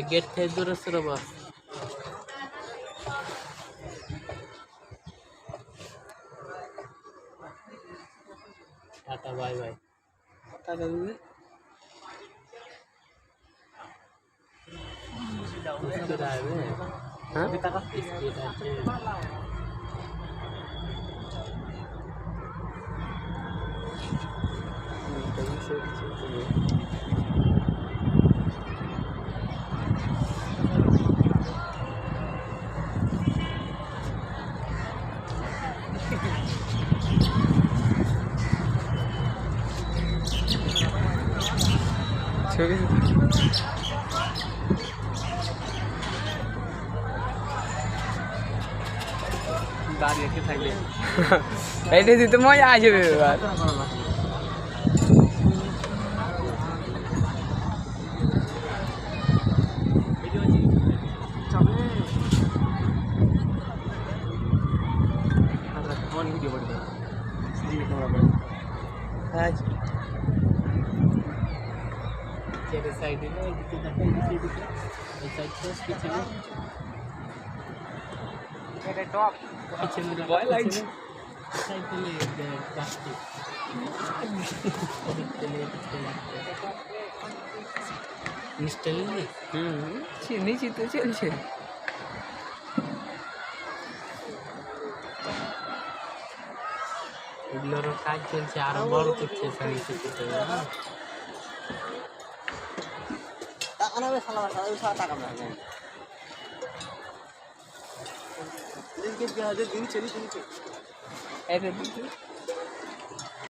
gate थे दूर से रबा टाटा बाय बाय टाटा दीदी हाँ अभी तक गाड़ी के থাকলে এইটা দিতে মজা আসবে এবার तेरे साइड में एक साइड से पीछे में मेरे टॉप पीछे में बॉय लाइट साइड पे ले प्लास्टिक इंस्टॉल नीचे तो चलছে এগুলোর কাজ চলছে আরো বড় করছে সাইন্টিফিক টাকা নেবে সালা টাকা নেবে লিংকে 2000 দিন চলি চলি এই